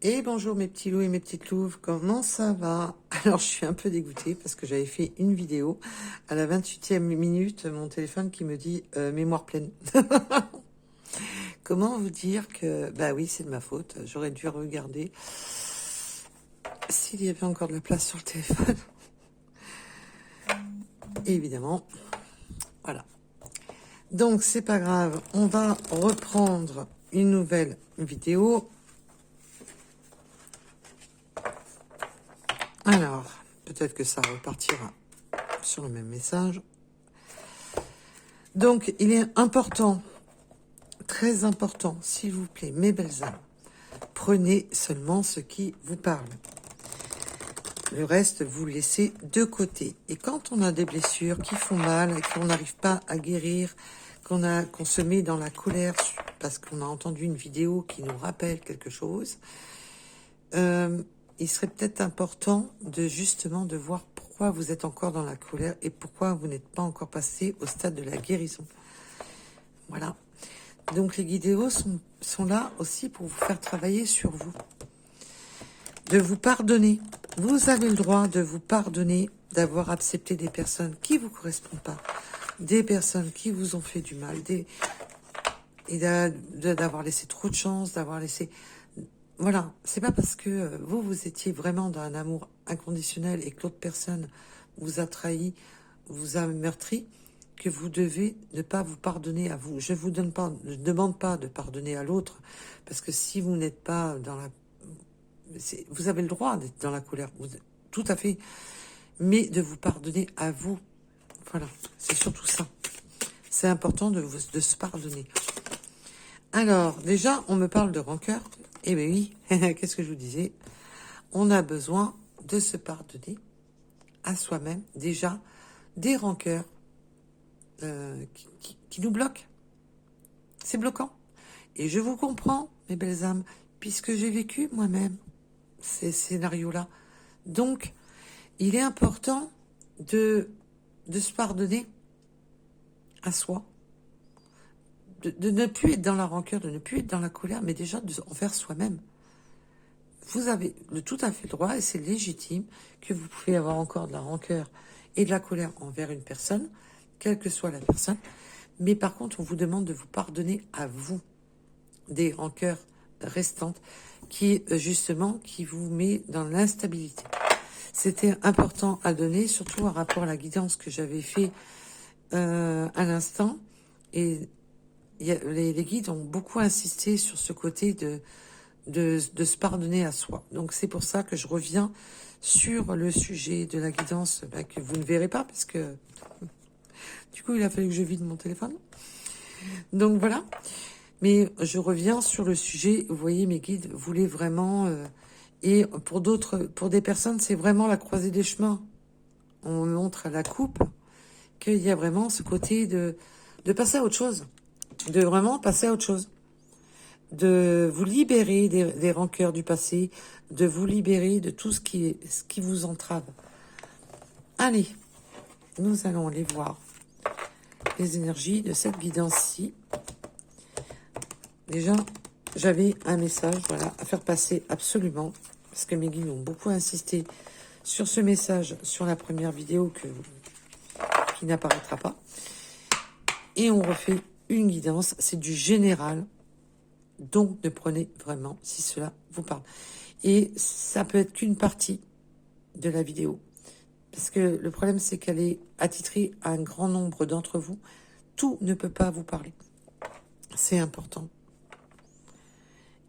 Et bonjour mes petits loups et mes petites louves, comment ça va? Alors je suis un peu dégoûtée parce que j'avais fait une vidéo à la 28e minute, mon téléphone qui me dit mémoire pleine. Comment vous dire que, bah oui, c'est de ma faute, j'aurais dû regarder s'il y avait encore de la place sur le téléphone. Et évidemment, voilà. Donc c'est pas grave, on va reprendre une nouvelle vidéo. Alors, peut-être que ça repartira sur le même message. Donc, il est important, très important, s'il vous plaît, mes belles âmes, prenez seulement ce qui vous parle. Le reste, vous le laissez de côté. Et quand on a des blessures qui font mal et qu'on n'arrive pas à guérir, qu'on se met dans la colère parce qu'on a entendu une vidéo qui nous rappelle quelque chose, il serait peut-être important de justement de voir pourquoi vous êtes encore dans la colère et pourquoi vous n'êtes pas encore passé au stade de la guérison. Voilà. Donc les vidéos sont là aussi pour vous faire travailler sur vous. De vous pardonner. Vous avez le droit de vous pardonner d'avoir accepté des personnes qui ne vous correspondent pas. Des personnes qui vous ont fait du mal. Et d'avoir laissé trop de chance, d'avoir laissé... Voilà, c'est pas parce que vous étiez vraiment dans un amour inconditionnel et que l'autre personne vous a trahi, vous a meurtri, que vous devez ne pas vous pardonner à vous. Je vous demande pas de pardonner à l'autre, parce que si vous n'êtes pas dans la... Vous avez le droit d'être dans la colère, tout à fait, mais de vous pardonner à vous. Voilà, c'est surtout ça. C'est important de se pardonner. Alors, déjà, on me parle de rancœur. Eh bien oui, qu'est-ce que je vous disais? On a besoin de se pardonner à soi-même, déjà, des rancœurs qui nous bloquent. C'est bloquant. Et je vous comprends, mes belles âmes, puisque j'ai vécu moi-même ces scénarios-là. Donc, il est important de se pardonner à soi, de ne plus être dans la rancœur, de ne plus être dans la colère, mais déjà envers soi-même. Vous avez tout à fait le droit, et c'est légitime, que vous pouvez avoir encore de la rancœur et de la colère envers une personne, quelle que soit la personne, mais par contre, on vous demande de vous pardonner à vous des rancœurs restantes qui, justement, qui vous met dans l'instabilité. C'était important à donner, surtout en rapport à la guidance que j'avais fait à l'instant, et les guides ont beaucoup insisté sur ce côté de se pardonner à soi. Donc c'est pour ça que je reviens sur le sujet de la guidance que vous ne verrez pas parce que du coup il a fallu que je vide mon téléphone. Donc voilà. Mais je reviens sur le sujet. Vous voyez, mes guides voulaient vraiment... et pour des personnes, c'est vraiment la croisée des chemins. On montre à la coupe qu'il y a vraiment ce côté de passer à autre chose. De vraiment passer à autre chose. De vous libérer des rancœurs du passé, de vous libérer de tout ce qui vous entrave. Allez, nous allons aller voir les énergies de cette guidance-ci. Déjà, j'avais un message, voilà, à faire passer absolument, parce que mes guides ont beaucoup insisté sur ce message sur la première vidéo qui n'apparaîtra pas. Et on refait une guidance, c'est du général. Donc, ne prenez vraiment si cela vous parle. Et ça peut être qu'une partie de la vidéo. Parce que le problème, c'est qu'elle est attitrée à un grand nombre d'entre vous. Tout ne peut pas vous parler. C'est important.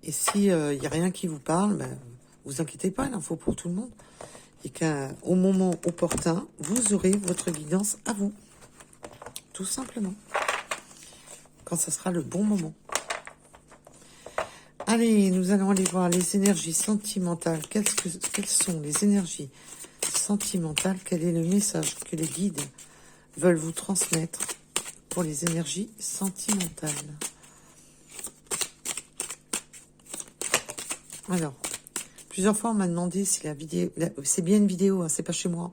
Et si y a rien qui vous parle, ben, vous inquiétez pas, il en faut pour tout le monde. Et qu'au moment opportun, vous aurez votre guidance à vous. Tout simplement. Quand ça sera le bon moment. Allez, nous allons aller voir les énergies sentimentales. Quelles sont les énergies sentimentales? Quel est le message que les guides veulent vous transmettre pour les énergies sentimentales? Alors, plusieurs fois on m'a demandé si la vidéo... C'est bien une vidéo, hein, c'est pas chez moi.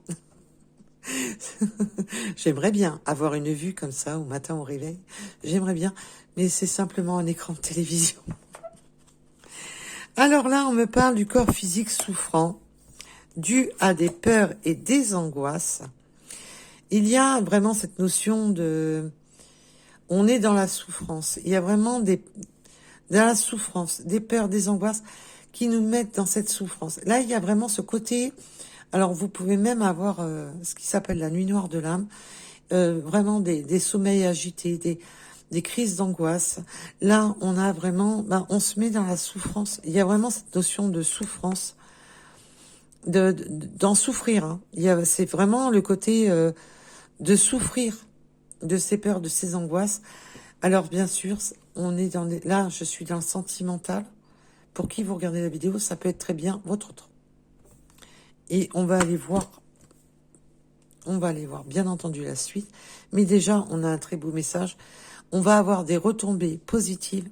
J'aimerais bien avoir une vue comme ça au matin au réveil. J'aimerais bien, mais c'est simplement un écran de télévision. Alors là, on me parle du corps physique souffrant, dû à des peurs et des angoisses. Il y a vraiment cette notion de... On est dans la souffrance. Il y a vraiment dans la souffrance, des peurs, des angoisses qui nous mettent dans cette souffrance. Là, il y a vraiment ce côté... Alors, vous pouvez même avoir ce qui s'appelle la nuit noire de l'âme, vraiment des sommeils agités, des crises d'angoisse. Là, on a vraiment... on se met dans la souffrance. Il y a vraiment cette notion de souffrance, d'en souffrir. Hein. C'est vraiment le côté de souffrir de ces peurs, de ces angoisses. Alors bien sûr, on est là, je suis dans le sentimental. Pour qui vous regardez la vidéo, ça peut être très bien votre autre. Et on va aller voir bien entendu la suite. Mais déjà, on a un très beau message. On va avoir des retombées positives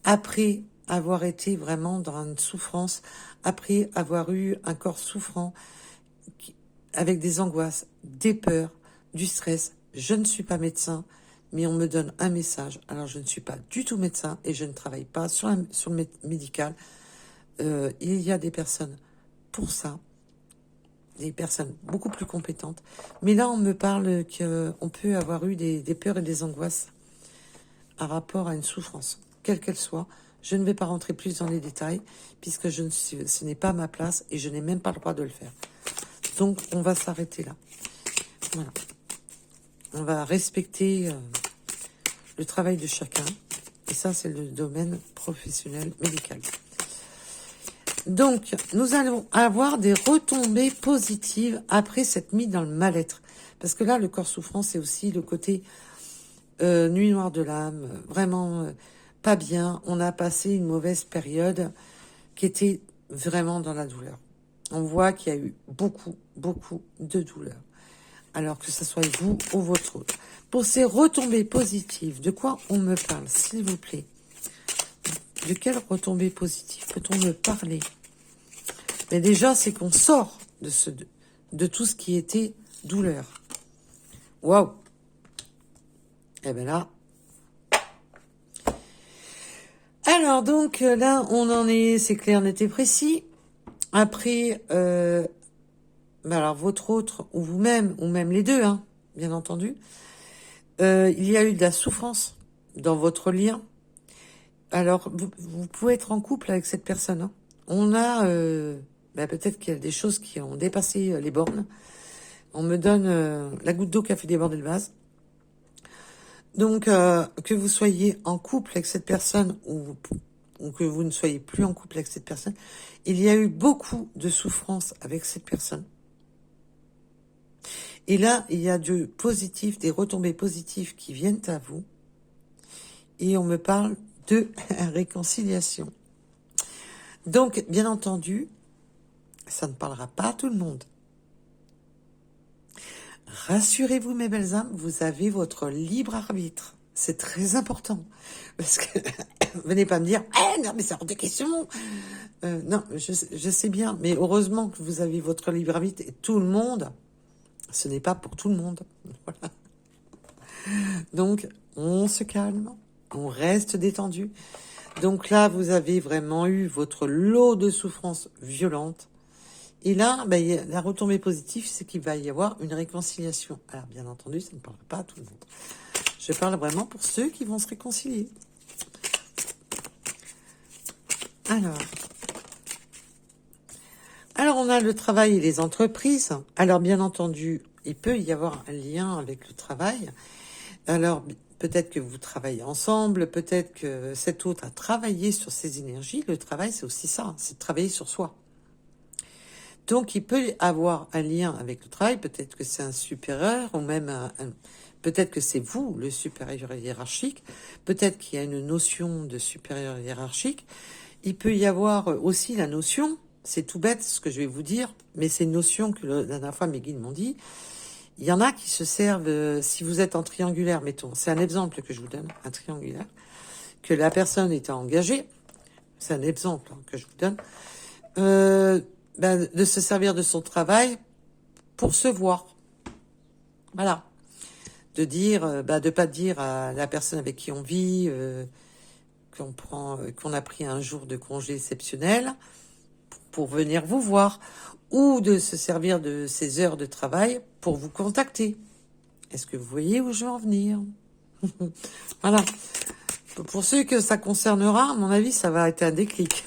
après avoir été vraiment dans une souffrance, après avoir eu un corps souffrant, avec des angoisses, des peurs, du stress. Je ne suis pas médecin, mais on me donne un message. Alors, je ne suis pas du tout médecin et je ne travaille pas sur le médical. Il y a des personnes pour ça, des personnes beaucoup plus compétentes. Mais là, on me parle qu'on peut avoir eu des peurs et des angoisses à rapport à une souffrance, quelle qu'elle soit. Je ne vais pas rentrer plus dans les détails, puisque ce n'est pas ma place et je n'ai même pas le droit de le faire. Donc, on va s'arrêter là. Voilà. On va respecter le travail de chacun. Et ça, c'est le domaine professionnel médical. Donc, nous allons avoir des retombées positives après cette mise dans le mal-être. Parce que là, le corps souffrant, c'est aussi le côté nuit noire de l'âme, vraiment pas bien. On a passé une mauvaise période qui était vraiment dans la douleur. On voit qu'il y a eu beaucoup, beaucoup de douleur. Alors que ce soit vous ou votre autre. Pour ces retombées positives, de quoi on me parle, s'il vous plaît? De quelles retombées positives peut-on me parler? Mais déjà, c'est qu'on sort de tout ce qui était douleur. Waouh! Eh bien là... Alors donc, là, on en est, c'est clair, net et précis. Après... alors, votre autre, ou vous-même, ou même les deux, hein, bien entendu, il y a eu de la souffrance dans votre lien. Alors, vous pouvez être en couple avec cette personne. Hein. On a, peut-être qu'il y a des choses qui ont dépassé les bornes. On me donne la goutte d'eau qui a fait déborder le vase. Donc, que vous soyez en couple avec cette personne ou que vous ne soyez plus en couple avec cette personne, il y a eu beaucoup de souffrance avec cette personne. Et là, il y a du positif, des retombées positives qui viennent à vous. Et on me parle de réconciliation. Donc, bien entendu, ça ne parlera pas à tout le monde. Rassurez-vous, mes belles âmes, vous avez votre libre arbitre. C'est très important. Parce que, venez pas me dire, non, mais c'est hors de question. Non, je sais bien, mais heureusement que vous avez votre libre arbitre et tout le monde... Ce n'est pas pour tout le monde. Voilà. Donc, on se calme, on reste détendu. Donc là, vous avez vraiment eu votre lot de souffrances violentes. Et là, la retombée positive, c'est qu'il va y avoir une réconciliation. Alors, bien entendu, ça ne parle pas à tout le monde. Je parle vraiment pour ceux qui vont se réconcilier. Alors, on a le travail et les entreprises. Alors, bien entendu, il peut y avoir un lien avec le travail. Alors, peut-être que vous travaillez ensemble, peut-être que cet autre a travaillé sur ses énergies. Le travail, c'est aussi ça, c'est de travailler sur soi. Donc, il peut y avoir un lien avec le travail. Peut-être que c'est un supérieur ou même peut-être que c'est vous, le supérieur hiérarchique. Peut-être qu'il y a une notion de supérieur hiérarchique. Il peut y avoir aussi la notion... C'est tout bête ce que je vais vous dire, mais c'est une notion que la dernière fois mes guides m'ont dit. Il y en a qui se servent, si vous êtes en triangulaire, mettons, c'est un exemple que je vous donne, un triangulaire, que la personne est engagée, c'est un exemple que je vous donne, de se servir de son travail pour se voir. Voilà. De dire, de pas dire à la personne avec qui on vit qu'on a pris un jour de congé exceptionnel pour venir vous voir, ou de se servir de ces heures de travail pour vous contacter. Est-ce que vous voyez où je veux en venir? Voilà. Pour ceux que ça concernera, à mon avis, ça va être un déclic.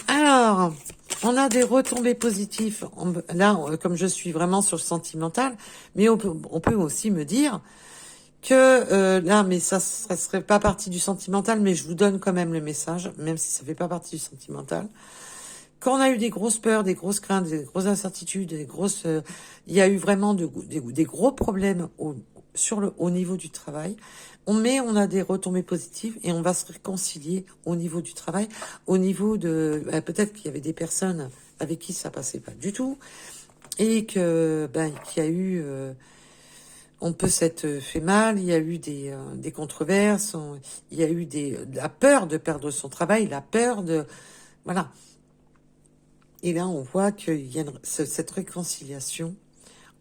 Alors, on a des retombées positives. Là, comme je suis vraiment sur le sentimental, mais on peut aussi me dire que là, mais ça serait pas partie du sentimental, mais je vous donne quand même le message, même si ça fait pas partie du sentimental. Quand on a eu des grosses peurs, des grosses craintes, des grosses incertitudes, il y a eu vraiment des gros problèmes au niveau du travail. On a des retombées positives et on va se réconcilier au niveau du travail, au niveau de, peut-être qu'il y avait des personnes avec qui ça passait pas du tout et que, qu'il y a eu, on peut s'être fait mal, il y a eu des controverses, il y a eu la peur de perdre son travail, la peur de, voilà. Et là, on voit qu'il y a cette réconciliation.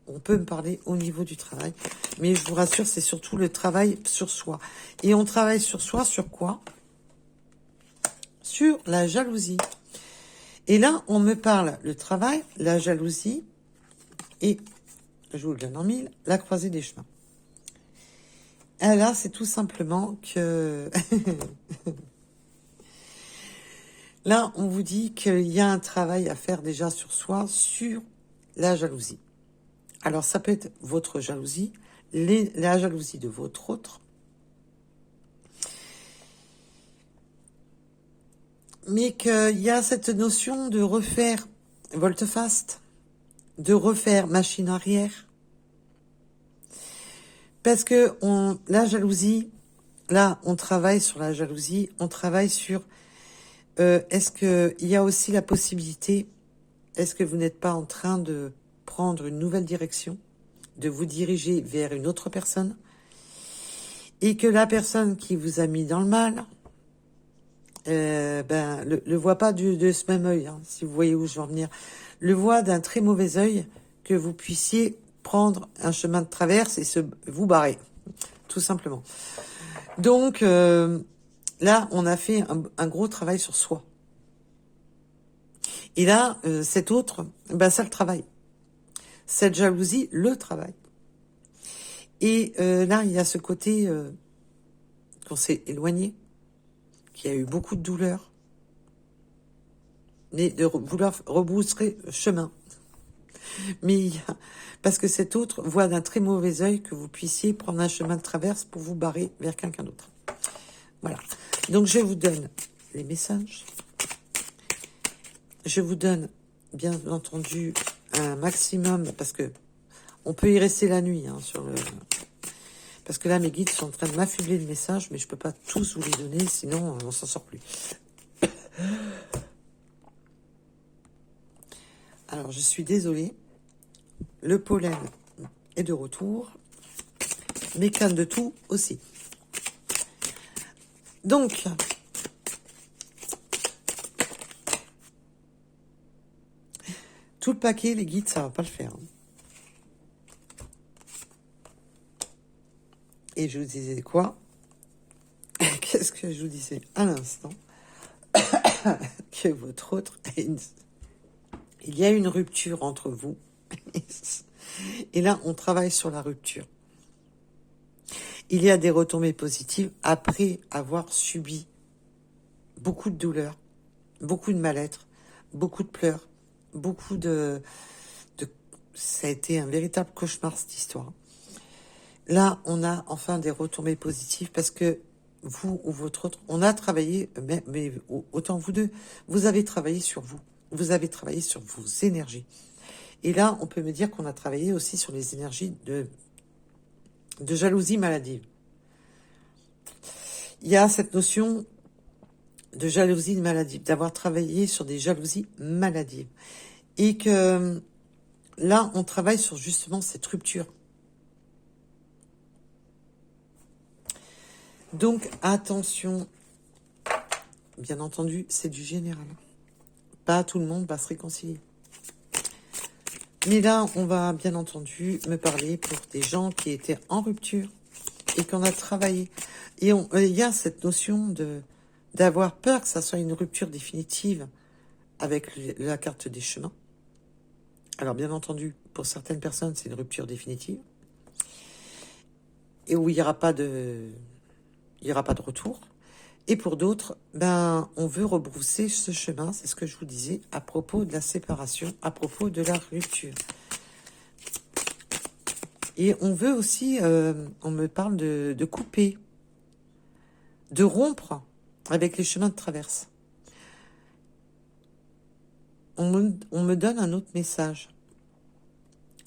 On peut me parler au niveau du travail. Mais je vous rassure, c'est surtout le travail sur soi. Et on travaille sur soi, sur quoi? Sur la jalousie. Et là, on me parle le travail, la jalousie et, je vous le donne en mille, la croisée des chemins. Et là, c'est tout simplement que... Là, on vous dit qu'il y a un travail à faire déjà sur soi, sur la jalousie. Alors, ça peut être votre jalousie, la jalousie de votre autre. Mais qu'il y a cette notion de refaire volte-face, de refaire machine arrière. Parce que la jalousie, là, on travaille sur la jalousie, on travaille sur... est-ce qu'il y a aussi la possibilité, est-ce que vous n'êtes pas en train de prendre une nouvelle direction, de vous diriger vers une autre personne, et que la personne qui vous a mis dans le mal, le voit pas de ce même œil, hein, si vous voyez où je veux en venir, le voit d'un très mauvais œil, que vous puissiez prendre un chemin de traverse et vous barrer, tout simplement. Donc, là, on a fait un gros travail sur soi. Et là, cet autre, ça le travaille. Cette jalousie, le travail. Et là, il y a ce côté qu'on s'est éloigné, qu'il y a eu beaucoup de douleur, mais de vouloir rebrousser chemin. Mais parce que cet autre voit d'un très mauvais œil que vous puissiez prendre un chemin de traverse pour vous barrer vers quelqu'un d'autre. Voilà. Donc, je vous donne les messages. Je vous donne, bien entendu, un maximum, parce que on peut y rester la nuit, hein, parce que là, mes guides sont en train de m'affubler de messages, mais je peux pas tous vous les donner, sinon on s'en sort plus. Alors, je suis désolée. Le pollen est de retour. Mes cannes de tout aussi. Donc, tout le paquet, les guides, ça va pas le faire. Et je vous disais quoi? Qu'est-ce que je vous disais à l'instant? Que votre autre... Il y a une rupture entre vous. Et là, on travaille sur la rupture. Il y a des retombées positives après avoir subi beaucoup de douleur, beaucoup de mal-être, beaucoup de pleurs, beaucoup de... Ça a été un véritable cauchemar, cette histoire. Là, on a enfin des retombées positives parce que vous ou votre autre, on a travaillé, mais autant vous deux, vous avez travaillé sur vous. Vous avez travaillé sur vos énergies. Et là, on peut me dire qu'on a travaillé aussi sur les énergies de jalousie maladive. Il y a cette notion de jalousie maladive, d'avoir travaillé sur des jalousies maladives. Et que là, on travaille sur justement cette rupture. Donc, attention, bien entendu, c'est du général. Pas tout le monde va se réconcilier. Mais là, on va bien entendu me parler pour des gens qui étaient en rupture et qu'on a travaillé. Et il y a cette notion d'avoir peur que ça soit une rupture définitive avec la carte des chemins. Alors bien entendu, pour certaines personnes, c'est une rupture définitive. Et où il n'y aura pas de retour. Et pour d'autres, on veut rebrousser ce chemin, c'est ce que je vous disais, à propos de la séparation, à propos de la rupture. Et on veut aussi, on me parle de couper, de rompre avec les chemins de traverse. On me donne un autre message.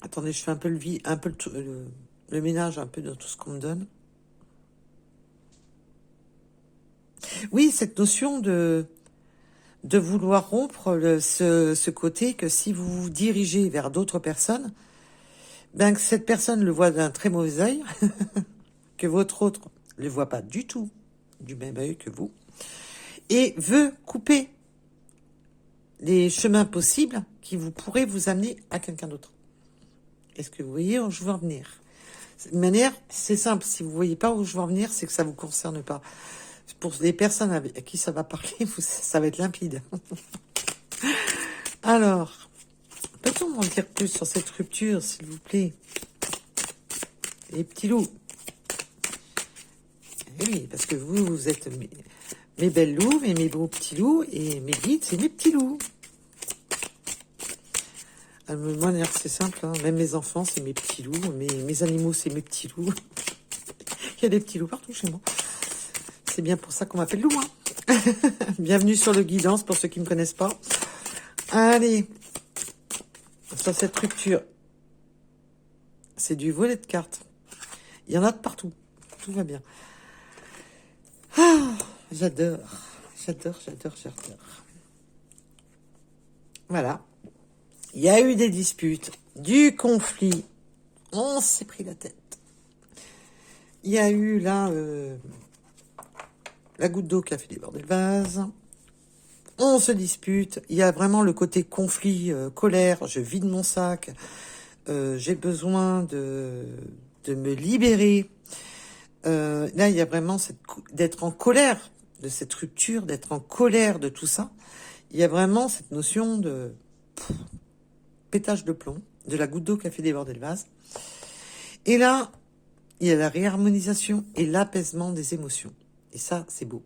Attendez, je fais un peu le ménage un peu dans tout ce qu'on me donne. Oui, cette notion de vouloir rompre ce côté que si vous vous dirigez vers d'autres personnes, que cette personne le voit d'un très mauvais œil, que votre autre ne le voit pas du tout du même œil que vous, et veut couper les chemins possibles qui pourraient vous amener à quelqu'un d'autre. Est-ce que vous voyez où je veux en venir? De manière, c'est simple, si vous ne voyez pas où je veux en venir, c'est que ça ne vous concerne pas. Pour les personnes à qui ça va parler, ça va être limpide. Alors, peut-on m'en dire plus sur cette rupture, s'il vous plaît? Les petits loups. Eh oui, parce que vous êtes mes belles loups, mes beaux petits loups, et mes guides, c'est mes petits loups. Moi, c'est simple, hein. Même mes enfants, c'est mes petits loups, mes animaux, c'est mes petits loups. Il y a des petits loups partout chez moi. C'est bien pour ça qu'on m'appelle loup. Hein. Bienvenue sur le guidance, pour ceux qui ne me connaissent pas. Allez, sur cette rupture, c'est du volet de cartes. Il y en a de partout. Tout va bien. Ah, j'adore. Voilà. Il y a eu des disputes, du conflit. On s'est pris la tête. Il y a eu là la goutte d'eau qui a fait déborder le vase. On se dispute. Il y a vraiment le côté conflit, colère. Je vide mon sac. J'ai besoin de me libérer. Là, il y a vraiment d'être en colère de cette rupture, d'être en colère de tout ça. Il y a vraiment cette notion de pétage de plomb, de la goutte d'eau qui a fait déborder le vase. Et là, il y a la réharmonisation et l'apaisement des émotions. Et ça, c'est beau.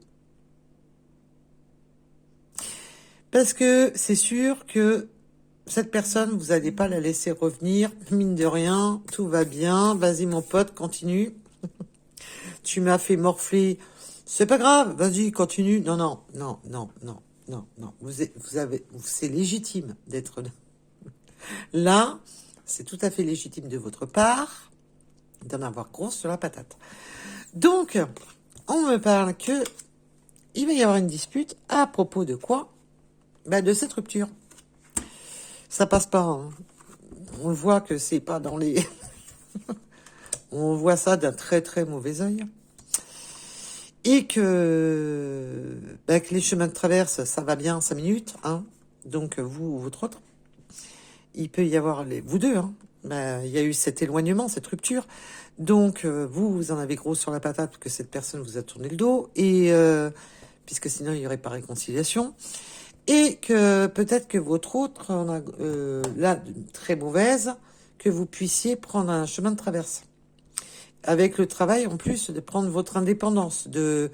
Parce que c'est sûr que cette personne, vous n'allez pas la laisser revenir. Mine de rien, tout va bien. Vas-y, mon pote, continue. Tu m'as fait morfler. C'est pas grave, vas-y, continue. Non. C'est légitime d'être là. Là, c'est tout à fait légitime de votre part d'en avoir gros sur la patate. Donc, on me parle que il va y avoir une dispute à propos de quoi? De cette rupture. Ça passe pas. Hein. On voit que c'est pas dans les... On voit ça d'un très très mauvais œil. Et que les chemins de traverse, ça va bien 5 minutes. Hein. Donc, vous ou votre autre. Il peut y avoir vous deux. Hein. Il y a eu cet éloignement, cette rupture. Donc, vous en avez gros sur la patate parce que cette personne vous a tourné le dos. Et puisque sinon, il n'y aurait pas réconciliation. Et que peut-être que votre autre en a là très mauvaise, que vous puissiez prendre un chemin de traverse. Avec le travail, en plus, de prendre votre indépendance, de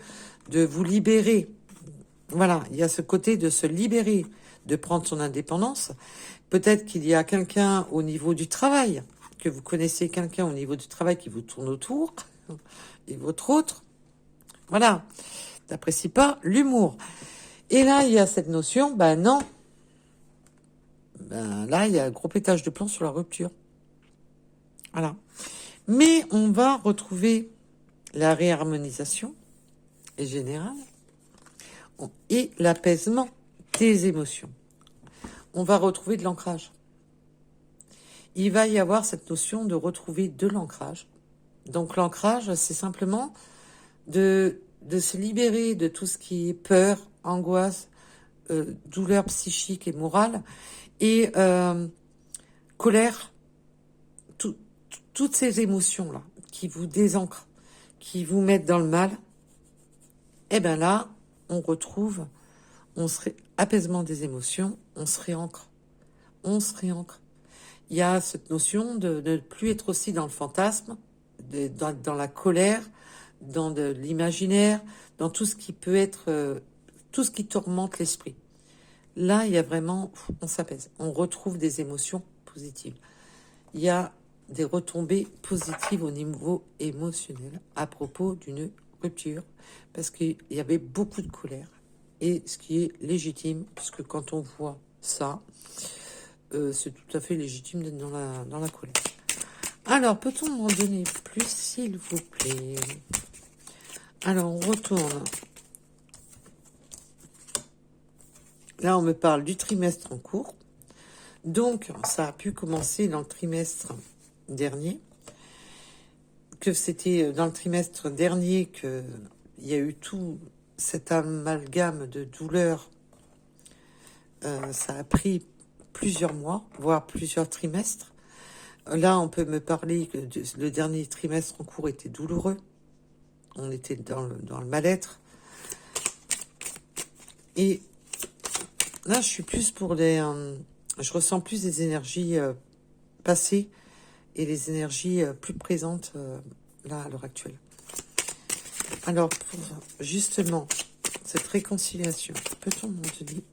vous libérer. Voilà, il y a ce côté de se libérer, de prendre son indépendance. Peut-être qu'il y a quelqu'un au niveau du travail, que vous connaissez quelqu'un au niveau du travail qui vous tourne autour, et votre autre, voilà, n'apprécie pas l'humour. Et là, il y a cette notion, non. Là, il y a un gros pétage de plomb sur la rupture. Voilà. Mais on va retrouver la réharmonisation générale et l'apaisement des émotions. On va retrouver de l'ancrage. Il va y avoir cette notion de retrouver de l'ancrage. Donc l'ancrage, c'est simplement de se libérer de tout ce qui est peur, angoisse, douleur psychique et morale, et colère, toutes ces émotions-là qui vous désancrent, qui vous mettent dans le mal, et bien là, on retrouve, apaisement des émotions, on se réancre. On se réancre. Il y a cette notion de ne plus être aussi dans le fantasme, dans la colère, dans de l'imaginaire, dans tout ce qui peut être, tout ce qui tourmente l'esprit. Là, il y a vraiment, on s'apaise, on retrouve des émotions positives. Il y a des retombées positives au niveau émotionnel à propos d'une rupture, parce qu'il y avait beaucoup de colère, et ce qui est légitime, puisque quand on voit ça, c'est tout à fait légitime d'être dans la colère. Alors, peut-on m'en donner plus, s'il vous plaît? Alors, on retourne. Là, on me parle du trimestre en cours. Donc, ça a pu commencer dans le trimestre dernier. Que c'était dans le trimestre dernier qu'il y a eu tout cet amalgame de douleurs. Ça a pris plusieurs mois, voire plusieurs trimestres. Là, on peut me parler que le dernier trimestre en cours était douloureux. On était dans le mal-être. Et là, je suis plus pour je ressens plus des énergies passées et les énergies plus présentes là, à l'heure actuelle. Alors, pour justement cette réconciliation, peut-on m'en donner?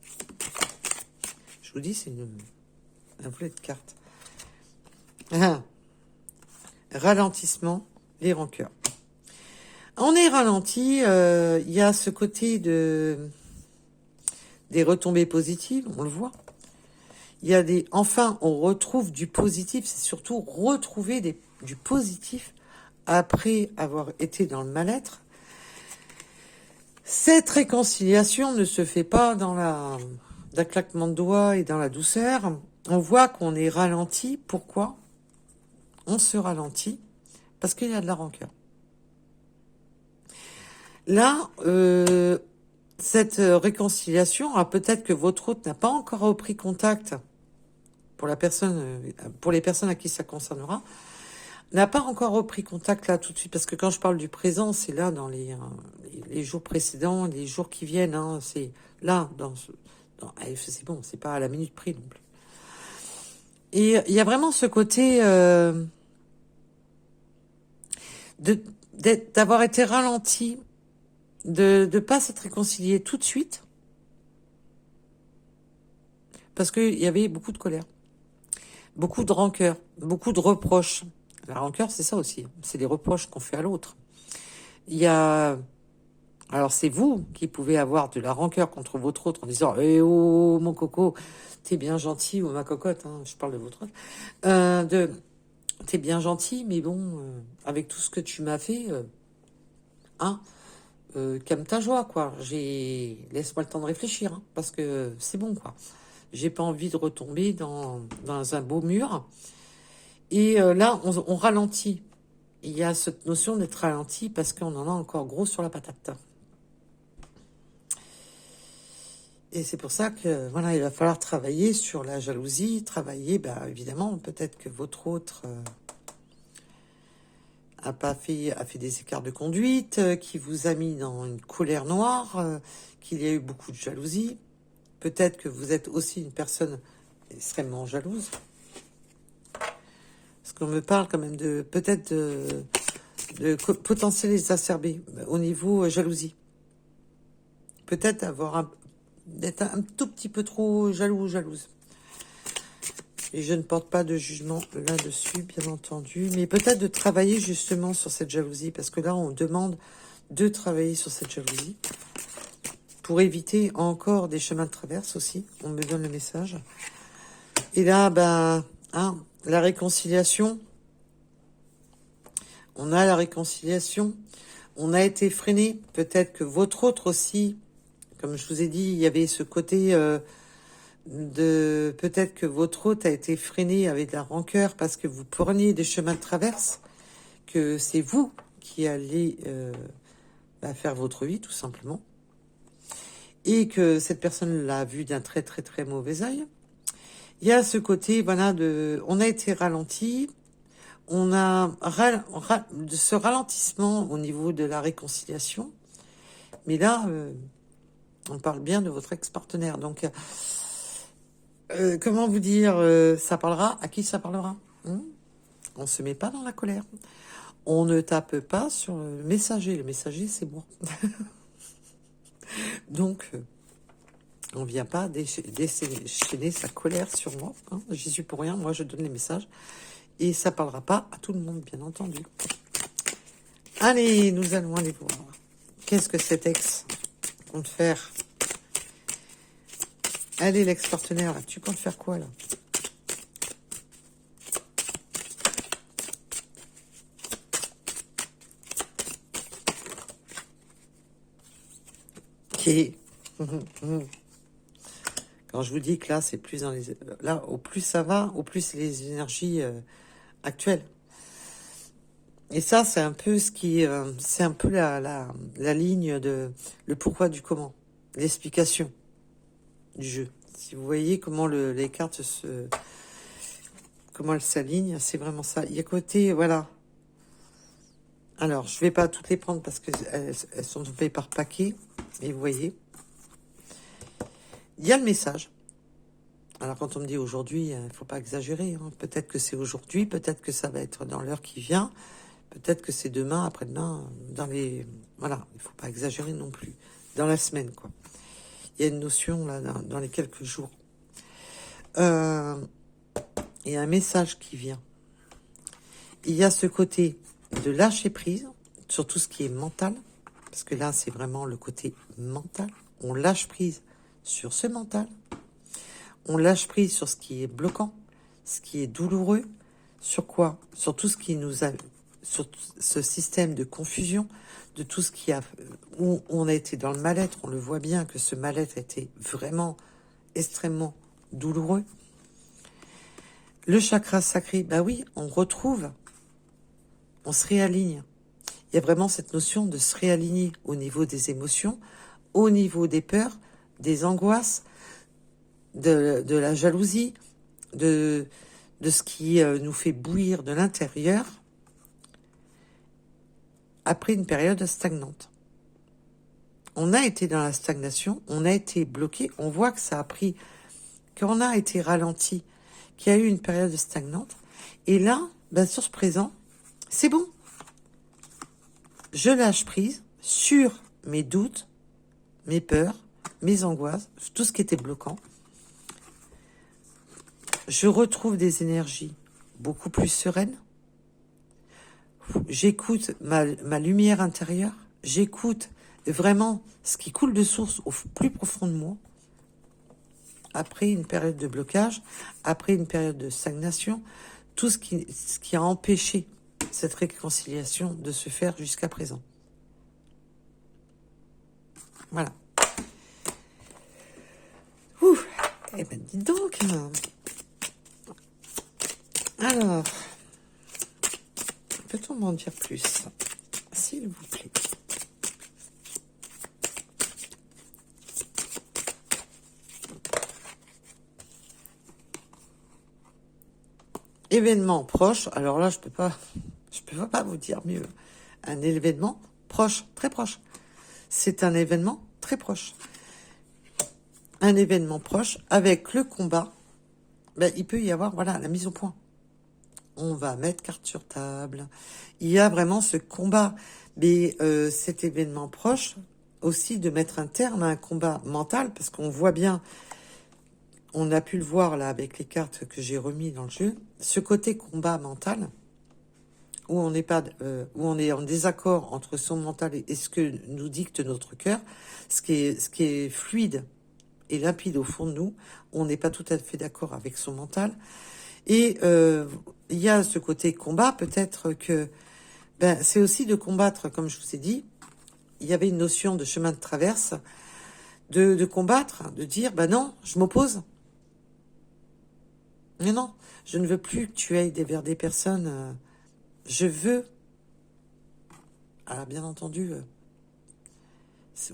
Je vous dis, c'est un volet de cartes. Ralentissement, les rancœurs. On est ralenti, il y a ce côté des retombées positives, on le voit. Il y a enfin, on retrouve du positif, c'est surtout retrouver du positif après avoir été dans le mal-être. Cette réconciliation ne se fait pas d'un claquement de doigts et dans la douceur. On voit qu'on est ralenti. Pourquoi? On se ralentit parce qu'il y a de la rancœur. Là, cette réconciliation, peut-être que votre hôte n'a pas encore repris contact pour les personnes à qui ça concernera, n'a pas encore repris contact là tout de suite, parce que quand je parle du présent, c'est là dans les jours précédents, les jours qui viennent, hein, c'est là c'est bon, c'est pas à la minute près non plus. Et il y a vraiment ce côté d'avoir été ralenti, de pas s'être réconcilié tout de suite, parce qu'il y avait beaucoup de colère, beaucoup de rancœur, beaucoup de reproches. La rancœur, c'est ça aussi, c'est des reproches qu'on fait à l'autre. Alors c'est vous qui pouvez avoir de la rancœur contre votre autre en disant eh oh mon coco, t'es bien gentil, ou ma cocotte, hein, je parle de votre autre, t'es bien gentil, mais bon, avec tout ce que tu m'as fait, calme ta joie, quoi. Laisse-moi le temps de réfléchir, hein, parce que c'est bon, quoi. J'ai pas envie de retomber dans un beau mur. Et là, on ralentit. Il y a cette notion d'être ralenti parce qu'on en a encore gros sur la patate. Et c'est pour ça que voilà, il va falloir travailler sur la jalousie, évidemment, peut-être que votre autre a fait des écarts de conduite, qui vous a mis dans une colère noire, qu'il y a eu beaucoup de jalousie. Peut-être que vous êtes aussi une personne extrêmement jalouse. Parce qu'on me parle quand même de potentiel exacerbé au niveau jalousie. Peut-être d'être un tout petit peu trop jaloux ou jalouse. Et je ne porte pas de jugement là-dessus, bien entendu. Mais peut-être de travailler justement sur cette jalousie. Parce que là, on demande de travailler sur cette jalousie. Pour éviter encore des chemins de traverse aussi. On me donne le message. Et là, la réconciliation. On a la réconciliation. On a été freiné. Peut-être que votre autre aussi, comme je vous ai dit, il y avait ce côté peut-être que votre hôte a été freiné avec de la rancœur parce que vous preniez des chemins de traverse, que c'est vous qui allez faire votre vie, tout simplement. Et que cette personne l'a vu d'un très très très mauvais œil. Il y a ce côté, on a été ralenti, on a ce ralentissement au niveau de la réconciliation. Mais là, on parle bien de votre ex-partenaire. Donc, comment vous dire, ça parlera, à qui ça parlera? On se met pas dans la colère. On ne tape pas sur le messager. Le messager, c'est moi. Donc, on vient pas déchaîner sa colère sur moi. J'y suis pour rien. Moi, je donne les messages. Et ça parlera pas à tout le monde, bien entendu. Allez, nous allons aller voir. Qu'est-ce que cet ex compte faire? Allez, l'ex-partenaire, là, tu comptes faire quoi, là? Ok. Quand je vous dis que là, c'est plus dans les... Là, au plus ça va, au plus les énergies actuelles. Et ça, c'est un peu ce qui... c'est un peu la ligne de... Le pourquoi du comment. L'explication du jeu. Si vous voyez comment les cartes se... Comment elles s'alignent, c'est vraiment ça. Il y a côté, voilà. Alors, je vais pas toutes les prendre parce qu'elles sont faites par paquet. Et vous voyez. Il y a le message. Alors, quand on me dit aujourd'hui, il ne faut pas exagérer. Peut-être que c'est aujourd'hui, peut-être que ça va être dans l'heure qui vient, peut-être que c'est demain, après-demain, dans les... Voilà, il ne faut pas exagérer non plus. Dans la semaine, quoi. Il y a une notion, là, dans les quelques jours. Il y a un message qui vient. Il y a ce côté de lâcher prise sur tout ce qui est mental, parce que là, c'est vraiment le côté mental. On lâche prise sur ce mental. On lâche prise sur ce qui est bloquant, ce qui est douloureux. Sur quoi? Sur tout ce qui nous a... Sur ce système de confusion, de tout ce qui a... Où on a été dans le mal-être. On le voit bien que ce mal-être a été vraiment extrêmement douloureux. Le chakra sacré, bah oui, on retrouve, on se réaligne. Il y a vraiment cette notion de se réaligner au niveau des émotions, au niveau des peurs, des angoisses, de la jalousie, de ce qui nous fait bouillir de l'intérieur après une période stagnante. On a été dans la stagnation, on a été bloqué, on voit que ça a pris, qu'on a été ralenti, qu'il y a eu une période stagnante. Et là, ben sur ce présent, c'est bon. Je lâche prise sur mes doutes, mes peurs, mes angoisses, tout ce qui était bloquant. Je retrouve des énergies beaucoup plus sereines. J'écoute ma lumière intérieure. J'écoute vraiment ce qui coule de source au plus profond de moi. Après une période de blocage, après une période de stagnation, tout ce qui a empêché cette réconciliation de se faire jusqu'à présent. Voilà. Ouh, eh ben dis donc. Alors, peut-on m'en dire plus, s'il vous plaît? Événement proche. Alors là, je peux pas vous dire mieux. Un événement proche, très proche. C'est un événement très proche. Un événement proche avec le combat. Ben, il peut y avoir, voilà, la mise au point. On va mettre carte sur table. Il y a vraiment ce combat. Mais cet événement proche, aussi de mettre un terme à un combat mental, parce qu'on voit bien, on a pu le voir là avec les cartes que j'ai remis dans le jeu, ce côté combat mental, où on n'est pas, où on est en désaccord entre son mental et ce que nous dicte notre cœur, ce qui est fluide et limpide au fond de nous, on n'est pas tout à fait d'accord avec son mental. Et il y a ce côté combat, peut-être que ben, c'est aussi de combattre, comme je vous ai dit, il y avait une notion de chemin de traverse, de combattre, de dire, ben non, je m'oppose. Mais non, je ne veux plus que tu ailles vers des personnes, je veux, alors bien entendu,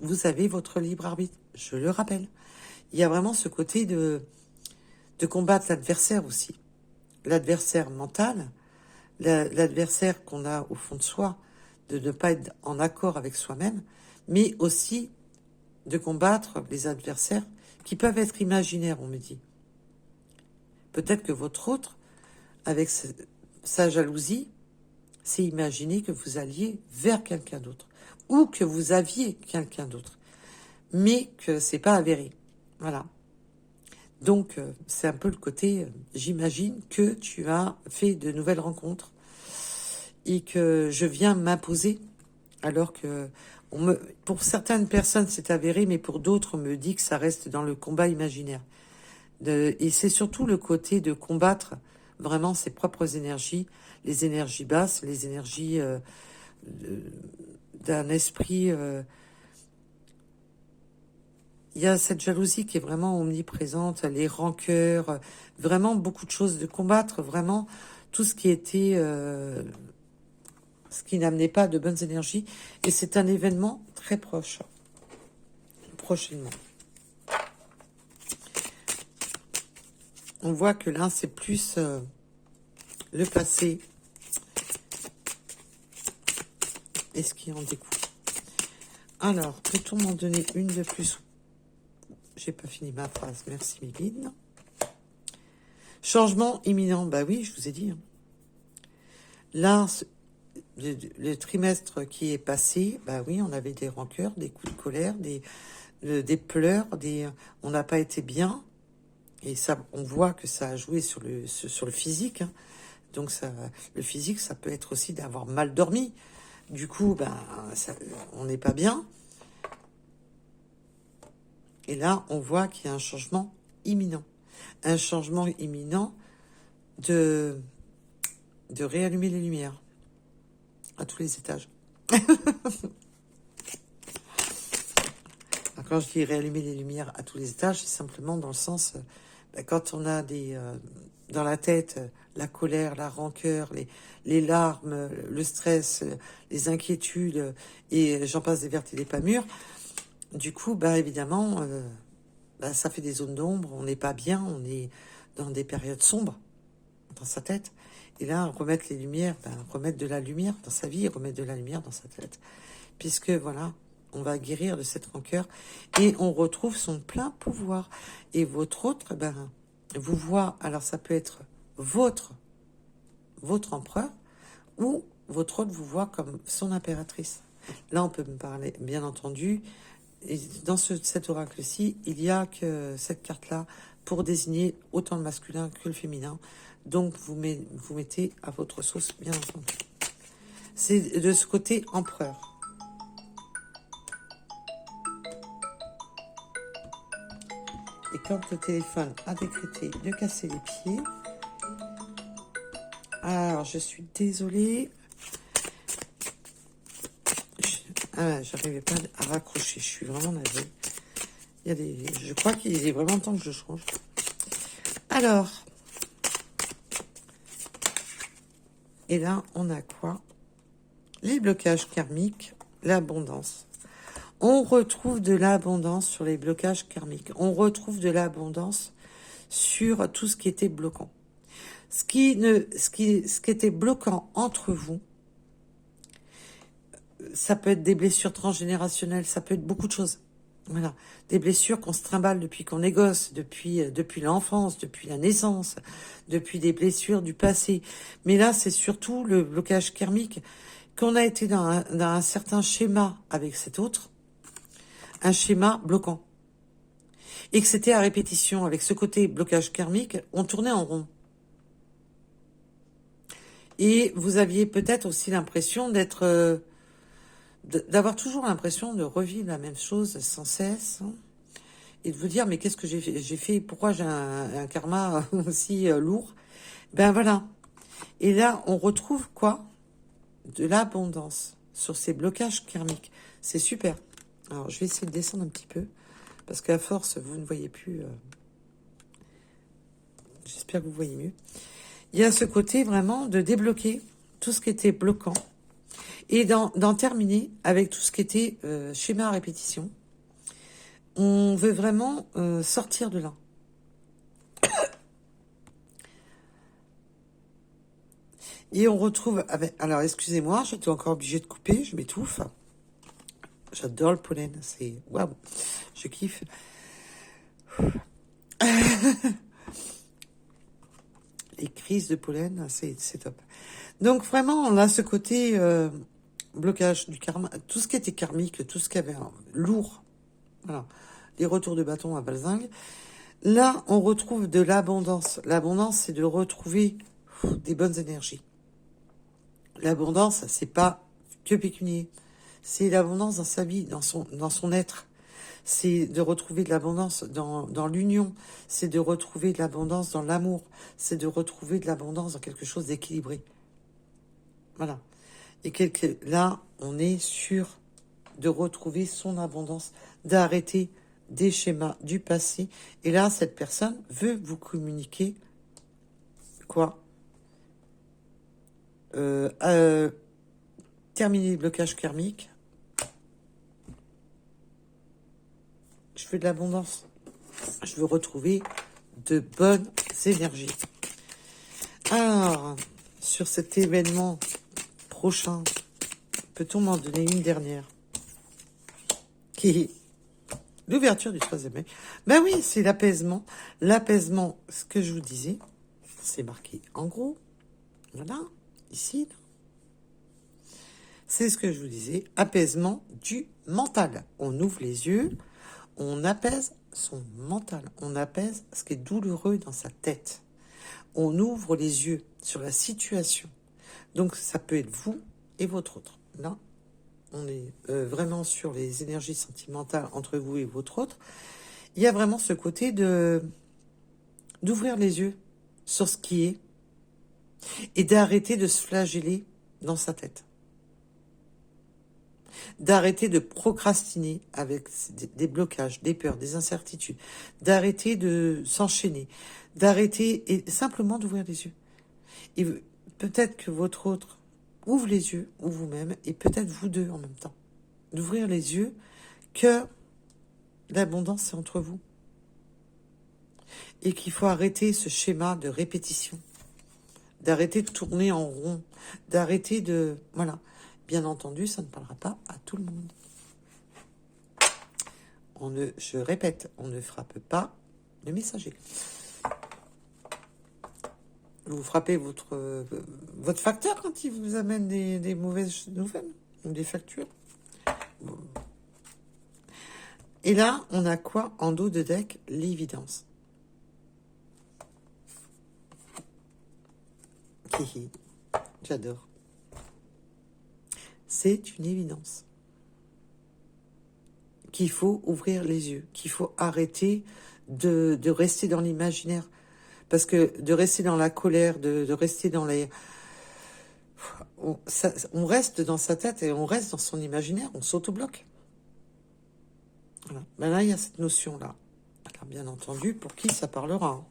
vous avez votre libre arbitre, je le rappelle. Il y a vraiment ce côté de combattre l'adversaire aussi. L'adversaire mental, l'adversaire qu'on a au fond de soi, de ne pas être en accord avec soi-même, mais aussi de combattre les adversaires qui peuvent être imaginaires, on me dit. Peut-être que votre autre, avec sa jalousie, s'est imaginé que vous alliez vers quelqu'un d'autre, ou que vous aviez quelqu'un d'autre, mais que c'est pas avéré. Voilà. Donc, c'est un peu le côté, j'imagine que tu as fait de nouvelles rencontres et que je viens m'imposer, alors que pour certaines personnes, c'est avéré, mais pour d'autres, on me dit que ça reste dans le combat imaginaire. Et c'est surtout le côté de combattre vraiment ses propres énergies, les énergies basses, les énergies d'un esprit... il y a cette jalousie qui est vraiment omniprésente, les rancœurs, vraiment beaucoup de choses de combattre, vraiment tout ce qui était, ce qui n'amenait pas de bonnes énergies. Et c'est un événement très proche, prochainement. On voit que là, c'est plus le passé et ce qui en découle. Alors, peut-on m'en donner une de plus? J'ai pas fini ma phrase, merci Méline. Changement imminent, bah oui, je vous ai dit. Hein. Là, le trimestre qui est passé, bah oui, on avait des rancœurs, des coups de colère, des pleurs, on n'a pas été bien. Et ça, on voit que ça a joué sur le physique. Hein. Donc le physique, ça peut être aussi d'avoir mal dormi. Du coup, ben, on n'est pas bien. Et là, on voit qu'il y a un changement imminent. Un changement imminent de réallumer les lumières à tous les étages. Quand je dis réallumer les lumières à tous les étages, c'est simplement dans le sens, quand on a dans la tête la colère, la rancœur, les larmes, le stress, les inquiétudes, et j'en passe des vertes et des pas mûres, du coup, bah évidemment, ça fait des zones d'ombre, on n'est pas bien, on est dans des périodes sombres dans sa tête. Et là, remettre les lumières, remettre de la lumière dans sa vie, remettre de la lumière dans sa tête. Puisque voilà, on va guérir de cette rancœur et on retrouve son plein pouvoir. Et votre autre, vous voit, alors ça peut être votre empereur ou votre autre vous voit comme son impératrice. Là, on peut me parler, bien entendu, et dans cet oracle-ci, il n'y a que cette carte-là pour désigner autant le masculin que le féminin. Donc, vous mettez à votre sauce, bien entendu. C'est de ce côté empereur. Et quand le téléphone a décrété de casser les pieds, alors je suis désolée, j'arrivais pas à raccrocher, je suis vraiment navrée. Je crois qu'il est vraiment temps que je change. Alors, et là, on a quoi? Les blocages karmiques, l'abondance. On retrouve de l'abondance sur les blocages karmiques. On retrouve de l'abondance sur tout ce qui était bloquant. Ce qui était bloquant entre vous, ça peut être des blessures transgénérationnelles, ça peut être beaucoup de choses. Voilà, des blessures qu'on se trimballe depuis qu'on est gosse, depuis l'enfance, depuis la naissance, depuis des blessures du passé. Mais là, c'est surtout le blocage karmique qu'on a été dans un certain schéma avec cet autre, un schéma bloquant. Et que c'était à répétition, avec ce côté blocage karmique, on tournait en rond. Et vous aviez peut-être aussi l'impression d'avoir toujours l'impression de revivre la même chose sans cesse, hein, et de vous dire, mais qu'est-ce que j'ai fait, pourquoi j'ai un karma aussi lourd? Ben voilà. Et là, on retrouve quoi? De l'abondance sur ces blocages karmiques. C'est super. Alors, je vais essayer de descendre un petit peu, parce qu'à force, vous ne voyez plus. J'espère que vous voyez mieux. Il y a ce côté vraiment de débloquer tout ce qui était bloquant et d'en terminer avec tout ce qui était schéma à répétition. On veut vraiment sortir de là. Et on retrouve avec... Alors, excusez-moi, j'étais encore obligée de couper, je m'étouffe. J'adore le pollen, c'est... Waouh, je kiffe. Les crises de pollen, c'est top. Donc, vraiment, on a ce côté blocage du karma. Tout ce qui était karmique, tout ce qui avait un lourd. Voilà. Les retours de bâton à Balzingue. Là, on retrouve de l'abondance. L'abondance, c'est de retrouver des bonnes énergies. L'abondance, c'est pas que pécunier. C'est l'abondance dans sa vie, dans son être. C'est de retrouver de l'abondance dans l'union. C'est de retrouver de l'abondance dans l'amour. C'est de retrouver de l'abondance dans quelque chose d'équilibré. Voilà. Et là, on est sûr de retrouver son abondance, d'arrêter des schémas du passé. Et là, cette personne veut vous communiquer quoi? Terminer les blocages karmiques. Je veux de l'abondance. Je veux retrouver de bonnes énergies. Alors, sur cet événement prochain, peut-on m'en donner une dernière? Qui est l'ouverture du 3e œil. Ben oui, c'est l'apaisement. L'apaisement, ce que je vous disais, c'est marqué en gros. Voilà, ici. C'est ce que je vous disais. Apaisement du mental. On ouvre les yeux, on apaise son mental. On apaise ce qui est douloureux dans sa tête. On ouvre les yeux sur la situation. Donc, ça peut être vous et votre autre. Là, on est vraiment sur les énergies sentimentales entre vous et votre autre. Il y a vraiment ce côté d'ouvrir les yeux sur ce qui est et d'arrêter de se flageller dans sa tête. D'arrêter de procrastiner avec des blocages, des peurs, des incertitudes. D'arrêter de s'enchaîner. D'arrêter et simplement d'ouvrir les yeux. Et peut-être que votre autre ouvre les yeux, ou vous-même, et peut-être vous deux en même temps. D'ouvrir les yeux que l'abondance, c'est entre vous. Et qu'il faut arrêter ce schéma de répétition. D'arrêter de tourner en rond. D'arrêter de... Voilà. Bien entendu, ça ne parlera pas à tout le monde. Je répète, on ne frappe pas le messager. Vous frappez votre facteur quand il vous amène des mauvaises nouvelles ou des factures. Bon. Et là, on a quoi en dos de deck? L'évidence. J'adore. C'est une évidence. Qu'il faut ouvrir les yeux, qu'il faut arrêter de rester dans l'imaginaire. Parce que de rester dans la colère, de rester dans les... On reste dans sa tête et on reste dans son imaginaire, on s'auto-bloque. Voilà. Ben là, il y a cette notion-là. Alors, bien entendu, pour qui ça parlera?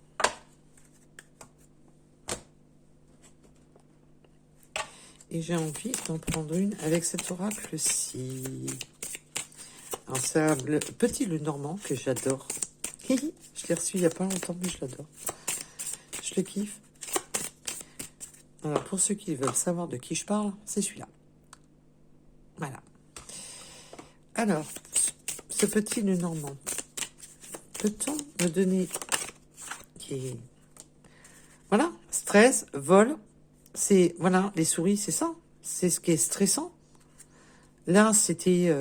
Et j'ai envie d'en prendre une avec cet oracle-ci. Alors, c'est un petit le normand que j'adore. Je l'ai reçu il n'y a pas longtemps, mais je l'adore. Je le kiffe. Alors, pour ceux qui veulent savoir de qui je parle, c'est celui-là. Voilà. Alors, ce petit le normand, peut-on me donner... Voilà, stress, vol, c'est... Voilà, les souris, c'est ça. C'est ce qui est stressant. Là, c'était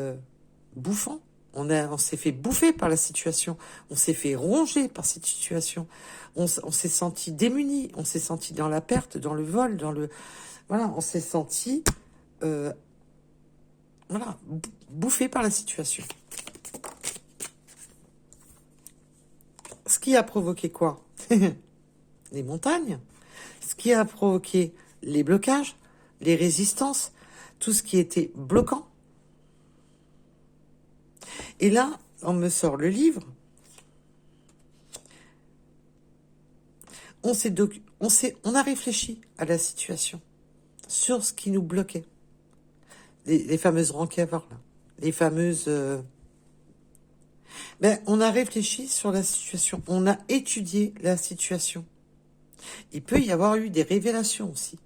bouffant. On s'est fait bouffer par la situation. On s'est fait ronger par cette situation. On s'est senti démuni. On s'est senti dans la perte, dans le vol, dans le... Voilà, on s'est senti... voilà, bouffé par la situation. Ce qui a provoqué quoi? Les montagnes. Ce qui a provoqué les blocages, les résistances, tout ce qui était bloquant. Et là, on me sort le livre. On a réfléchi à la situation, sur ce qui nous bloquait. Les fameuses rancœurs, là. Les fameuses... on a réfléchi sur la situation. On a étudié la situation. Il peut y avoir eu des révélations aussi,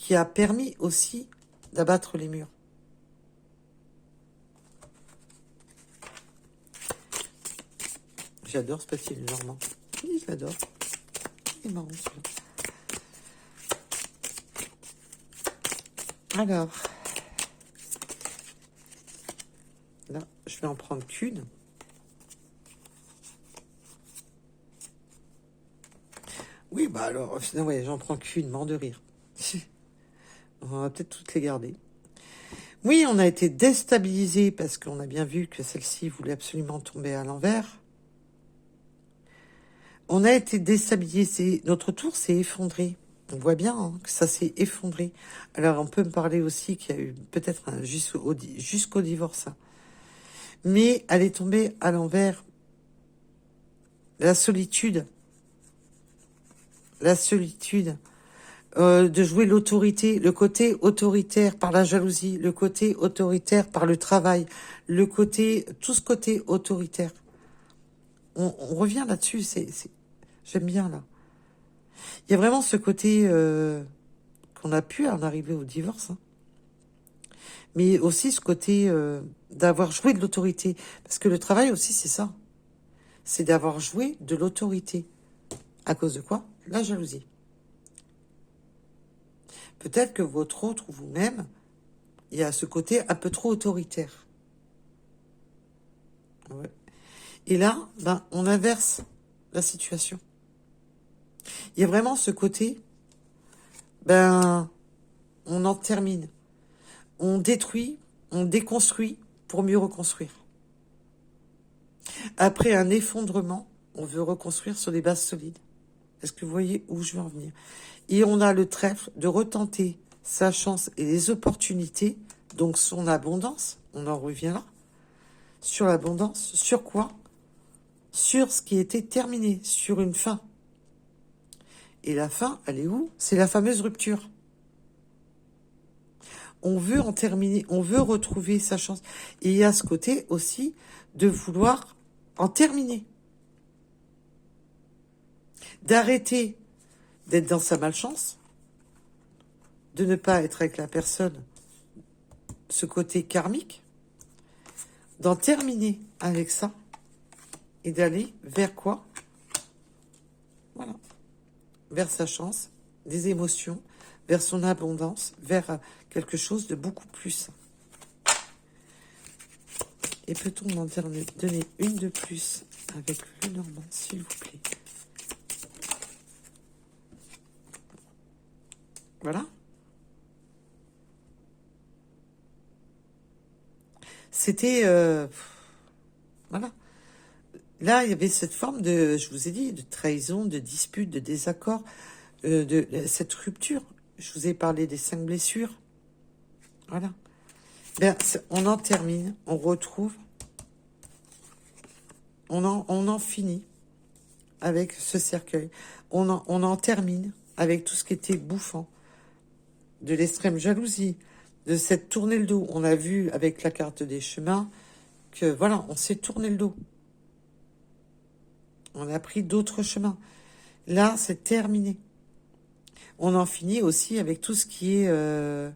qui a permis aussi d'abattre les murs. J'adore ce papier normand. Oui, je l'adore. C'est marrant celui-là. Alors, là, je vais en prendre qu'une. Oui, bah alors, ouais, j'en prends qu'une, mort de rire. On va peut-être toutes les garder. Oui, on a été déstabilisé parce qu'on a bien vu que celle-ci voulait absolument tomber à l'envers. On a été déstabilisé. Notre tour s'est effondré. On voit bien que ça s'est effondré. Alors, on peut me parler aussi qu'il y a eu peut-être jusqu'au divorce. Mais elle est tombée à l'envers. La solitude. De jouer l'autorité, le côté autoritaire par la jalousie, le côté autoritaire par le travail, tout ce côté autoritaire. On revient là-dessus, j'aime bien là. Il y a vraiment ce côté qu'on a pu en arriver au divorce, mais aussi ce côté d'avoir joué de l'autorité, parce que le travail aussi c'est ça, c'est d'avoir joué de l'autorité. À cause de quoi? La jalousie. Peut-être que votre autre ou vous-même, il y a ce côté un peu trop autoritaire. Ouais. Et là, on inverse la situation. Il y a vraiment ce côté, on en termine. On détruit, on déconstruit pour mieux reconstruire. Après un effondrement, on veut reconstruire sur des bases solides. Est-ce que vous voyez où je veux en venir? Et on a le trèfle de retenter sa chance et les opportunités, donc son abondance, on en revient là, sur l'abondance, sur quoi? Sur ce qui était terminé, sur une fin. Et la fin, elle est où? C'est la fameuse rupture. On veut en terminer, on veut retrouver sa chance. Et il y a ce côté aussi de vouloir en terminer. D'arrêter d'être dans sa malchance, de ne pas être avec la personne, ce côté karmique, d'en terminer avec ça et d'aller vers quoi? Voilà. Vers sa chance, des émotions, vers son abondance, vers quelque chose de beaucoup plus. Et peut-on m'en donner une de plus avec le normand, s'il vous plaît? Voilà. C'était... voilà. Là, il y avait cette forme de, je vous ai dit, de trahison, de dispute, de désaccord, de cette rupture. Je vous ai parlé des 5 blessures. Voilà. On en termine, on retrouve, on en finit avec ce cercueil. On en termine avec tout ce qui était bouffant, de l'extrême jalousie, de cette tourner le dos. On a vu avec la carte des chemins que voilà, on s'est tourné le dos. On a pris d'autres chemins. Là, c'est terminé. On en finit aussi avec tout ce qui est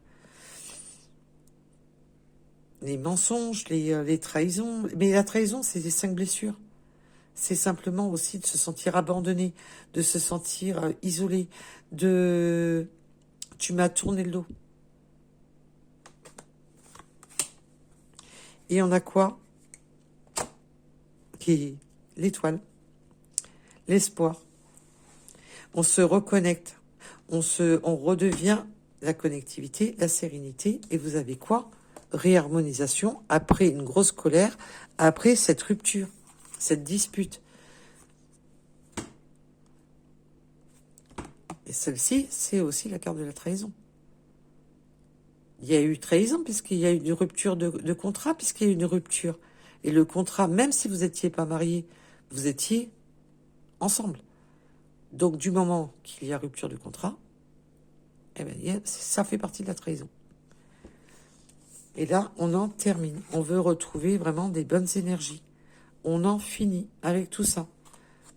les mensonges, les trahisons. Mais la trahison, c'est les 5 blessures. C'est simplement aussi de se sentir abandonné, de se sentir isolé, de... Tu m'as tourné le dos. Et on a quoi? Qui est l'étoile, l'espoir. On se reconnecte, on redevient la connectivité, la sérénité. Et vous avez quoi? Réharmonisation après une grosse colère, après cette rupture, cette dispute. Et celle-ci, c'est aussi la carte de la trahison. Il y a eu trahison puisqu'il y a eu une rupture de contrat, puisqu'il y a eu une rupture. Et le contrat, même si vous n'étiez pas mariés, vous étiez ensemble. Donc du moment qu'il y a rupture de contrat, ça fait partie de la trahison. Et là, on en termine. On veut retrouver vraiment des bonnes énergies. On en finit avec tout ça.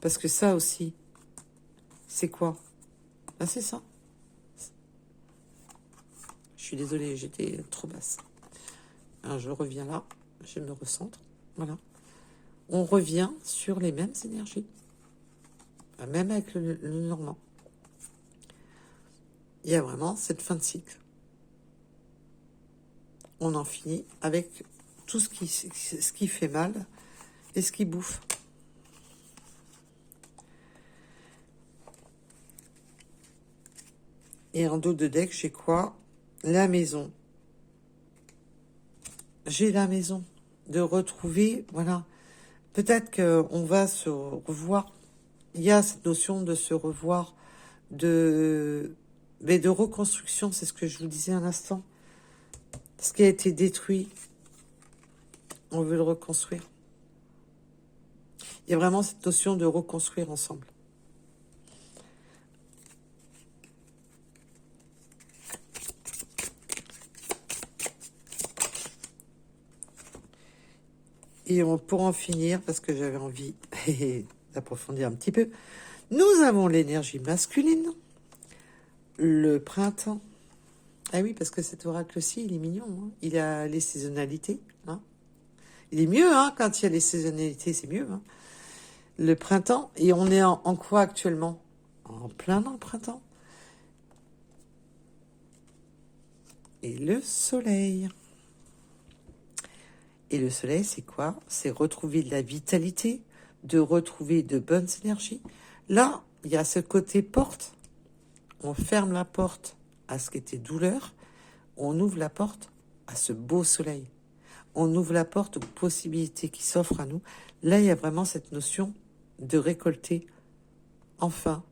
Parce que ça aussi, c'est quoi? C'est ça. suis désolée, j'étais trop basse. Alors, je reviens là, je me recentre. Voilà. On revient sur les mêmes énergies. Même avec le normand. Il y a vraiment cette fin de cycle. On en finit avec tout ce qui fait mal et ce qui bouffe. Et en dos de deck, j'ai quoi? La maison. J'ai la maison. De retrouver, voilà. Peut-être qu'on va se revoir. Il y a cette notion de se revoir, mais de reconstruction, c'est ce que je vous disais à l'instant. Ce qui a été détruit, on veut le reconstruire. Il y a vraiment cette notion de reconstruire ensemble. Et pour en finir, parce que j'avais envie d'approfondir un petit peu, nous avons l'énergie masculine, le printemps. Ah oui, parce que cet oracle-ci, il est mignon. Hein. Il a les saisonnalités. Hein. Il est mieux quand il y a les saisonnalités, c'est mieux. Hein. Le printemps, et on est en quoi actuellement? En plein dans le printemps. Et le soleil. Et le soleil, c'est quoi? C'est retrouver de la vitalité, de retrouver de bonnes énergies. Là, il y a ce côté porte. On ferme la porte à ce qui était douleur. On ouvre la porte à ce beau soleil. On ouvre la porte aux possibilités qui s'offrent à nous. Là, il y a vraiment cette notion de récolter enfin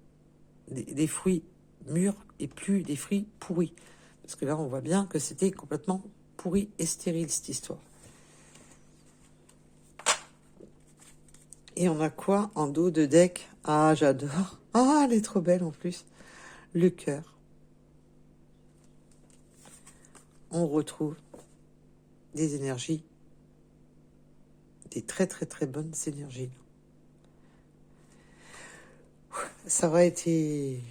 des fruits mûrs et plus des fruits pourris. Parce que là, on voit bien que c'était complètement pourri et stérile, cette histoire. Et on a quoi en dos de deck? Ah, j'adore. Ah, elle est trop belle en plus. Le cœur. On retrouve des énergies, des très très très bonnes énergies. Ça aurait été...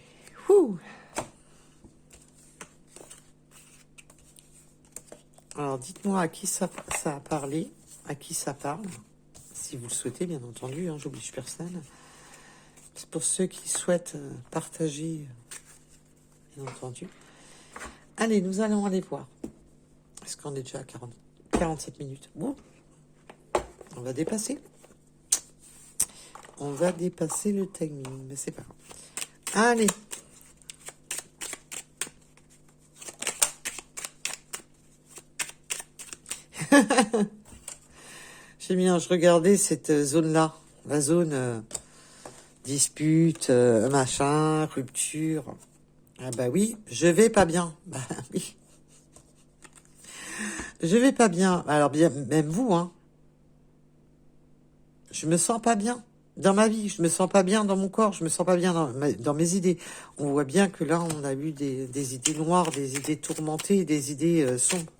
Alors, dites-moi à qui ça a parlé, à qui ça parle. Si vous le souhaitez, bien entendu, j'oblige personne. C'est pour ceux qui souhaitent partager, bien entendu. Allez, nous allons aller voir. Est-ce qu'on est déjà à 47 minutes? Bon, on va dépasser. On va dépasser le timing, mais c'est pas grave. Allez. J'ai bien, je regardais cette zone-là, la zone dispute, machin, rupture. Ah bah oui, je vais pas bien. Bah oui. Je vais pas bien. Alors bien, même vous, je me sens pas bien dans ma vie. Je me sens pas bien dans mon corps. Je me sens pas bien dans mes idées. On voit bien que là, on a eu des idées noires, des idées tourmentées, des idées sombres.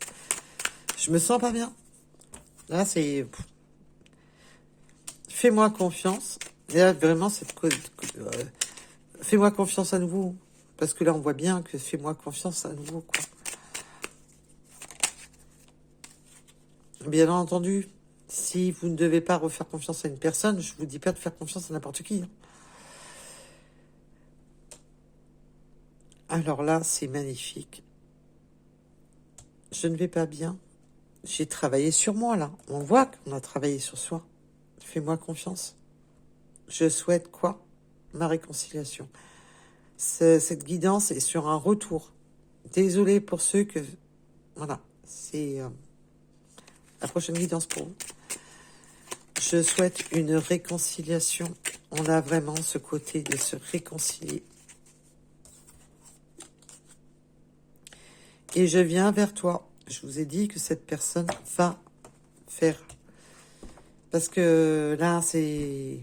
Je me sens pas bien. Là, c'est... Fais-moi confiance. Et là, vraiment, fais-moi confiance à nouveau. Parce que là, on voit bien que fais-moi confiance à nouveau, quoi. Bien entendu, si vous ne devez pas refaire confiance à une personne, je vous dis pas de faire confiance à n'importe qui. Alors là, c'est magnifique. Je ne vais pas bien. J'ai travaillé sur moi, là. On voit qu'on a travaillé sur soi. Fais-moi confiance. Je souhaite quoi? Ma réconciliation. Cette guidance est sur un retour. Désolée pour ceux que... Voilà, c'est la prochaine guidance pour vous. Je souhaite une réconciliation. On a vraiment ce côté de se réconcilier. Et je viens vers toi. Je vous ai dit que cette personne va faire. Parce que là, c'est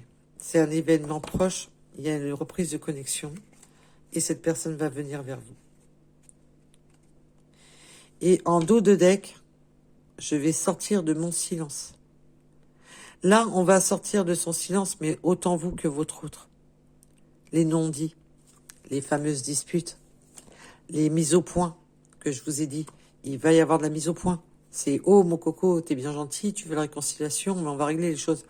un événement proche. Il y a une reprise de connexion. Et cette personne va venir vers vous. Et en dos de deck, je vais sortir de mon silence. Là, on va sortir de son silence, mais autant vous que votre autre. Les non-dits, les fameuses disputes, les mises au point que je vous ai dit. Il va y avoir de la mise au point. C'est « Oh, mon coco, t'es bien gentil, tu veux la réconciliation, mais on va régler les choses. »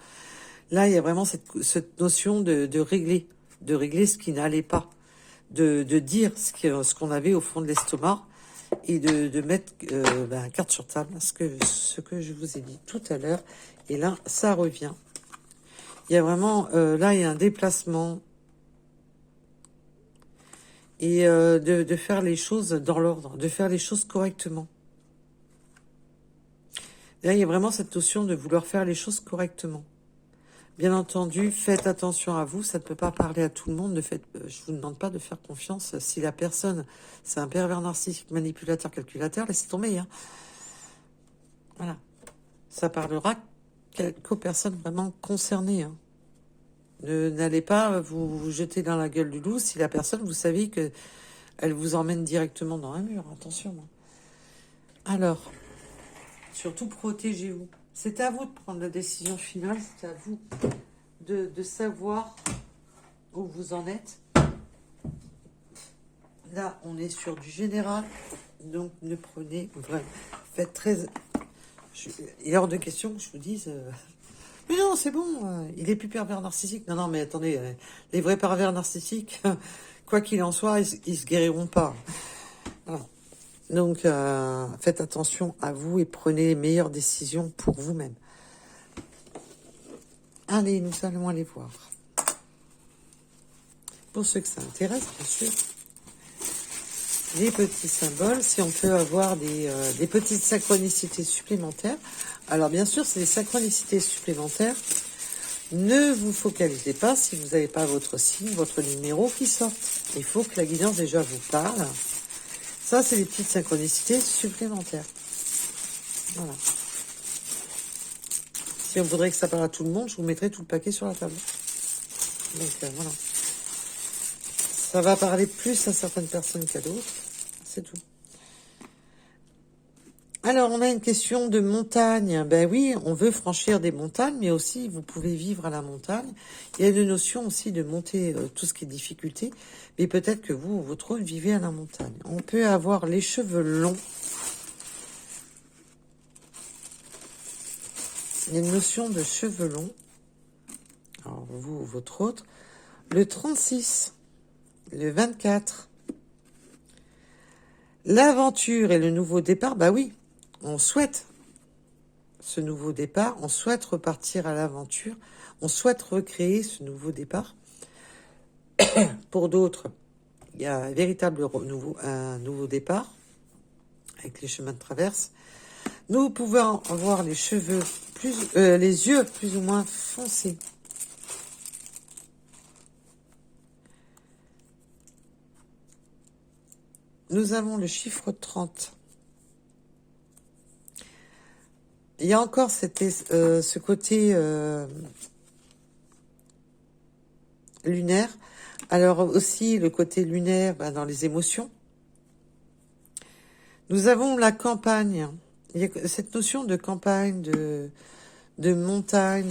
Là, il y a vraiment cette notion de régler ce qui n'allait pas, de dire ce qu'on avait au fond de l'estomac et de mettre carte sur table, ce que je vous ai dit tout à l'heure. Et là, ça revient. Il y a vraiment, là, il y a un déplacement et de faire les choses dans l'ordre, de faire les choses correctement. Là, il y a vraiment cette notion de vouloir faire les choses correctement. Bien entendu, faites attention à vous, ça ne peut pas parler à tout le monde. Je vous demande pas de faire confiance. Si la personne, c'est un pervers narcissique, manipulateur, calculateur, laissez tomber. Hein. Voilà. Ça parlera qu'aux personnes vraiment concernées. Hein. N'allez pas vous jeter dans la gueule du loup si la personne, vous savez que elle vous emmène directement dans un mur. Attention. Alors, surtout protégez-vous. C'est à vous de prendre la décision finale, c'est à vous de savoir où vous en êtes. Là, on est sur du général, donc ne prenez vraiment. Faites très. Il est hors de question que je vous dise. Mais non, c'est bon, il est plus pervers narcissique. Non, mais attendez, les vrais pervers narcissiques, quoi qu'il en soit, ils se guériront pas. Voilà. Donc, faites attention à vous et prenez les meilleures décisions pour vous-même. Allez, nous allons aller voir. Pour ceux que ça intéresse, bien sûr, les petits symboles, si on peut avoir des petites synchronicités supplémentaires. Alors, bien sûr, c'est des synchronicités supplémentaires. Ne vous focalisez pas si vous n'avez pas votre signe, votre numéro qui sort. Il faut que la guidance déjà vous parle. Ça, c'est des petites synchronicités supplémentaires. Voilà. Si on voudrait que ça parle à tout le monde, je vous mettrai tout le paquet sur la table. Donc, voilà. Ça va parler plus à certaines personnes qu'à d'autres. C'est tout. Alors, on a une question de montagne. Ben oui, on veut franchir des montagnes, mais aussi, vous pouvez vivre à la montagne. Il y a une notion aussi de monter tout ce qui est difficulté, mais peut-être que vous, votre autre, vivez à la montagne. On peut avoir les cheveux longs. Il y a une notion de cheveux longs. Alors, vous, votre autre. Le 36, le 24. L'aventure et le nouveau départ, bah oui, on souhaite ce nouveau départ, on souhaite repartir à l'aventure, on souhaite recréer ce nouveau départ. Pour d'autres, il y a un véritable un nouveau départ avec les chemins de traverse. Nous pouvons avoir les les yeux plus ou moins foncés. Nous avons le chiffre 30. Il y a encore ce côté lunaire. Alors aussi le côté lunaire dans les émotions. Nous avons la campagne. Il y a cette notion de campagne, de montagne,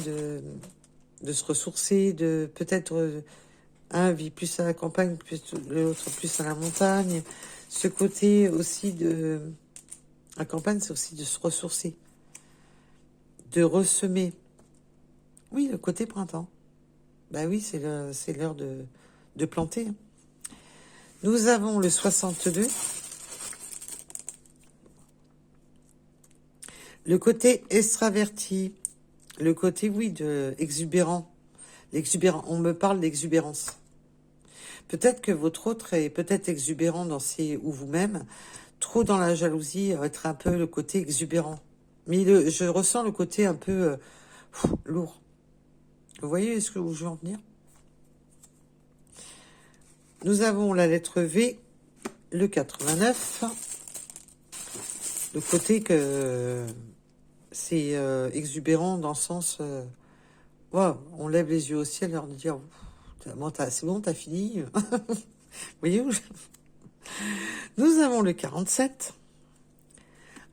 de se ressourcer, de peut-être un vit plus à la campagne, l'autre plus à la montagne. Ce côté aussi la campagne, c'est aussi de se ressourcer, de ressemer. Oui, le côté printemps. Bah oui, c'est l'heure de planter. Nous avons le 62. Le côté extraverti. Le côté, oui, exubérant. L'exubérant. On me parle d'exubérance. Peut-être que votre autre est peut-être exubérant ou vous-même, trop dans la jalousie, être un peu le côté exubérant. Mais je ressens le côté un peu lourd. Vous voyez où je veux en venir? Nous avons la lettre V, le 89. Le côté que c'est exubérant dans le sens... on lève les yeux au ciel et on dit c'est bon, t'as fini. Vous voyez où Nous avons le 47.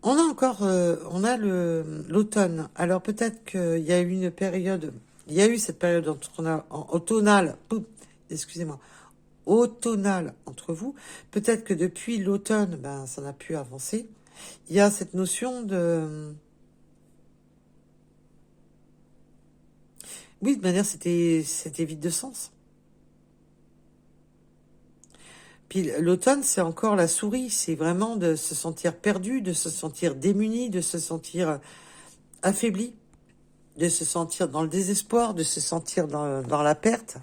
On a encore, on a l'automne. Alors peut-être qu'il y a eu il y a eu cette période automnale, excusez-moi, automnal entre vous. Peut-être que depuis l'automne, ben, ça n'a pu avancer. Il y a cette notion de... Oui, de manière, c'était vide de sens. Puis l'automne, c'est encore la souris. C'est vraiment de se sentir perdu, de se sentir démuni, de se sentir affaibli, de se sentir dans le désespoir, de se sentir dans la perte.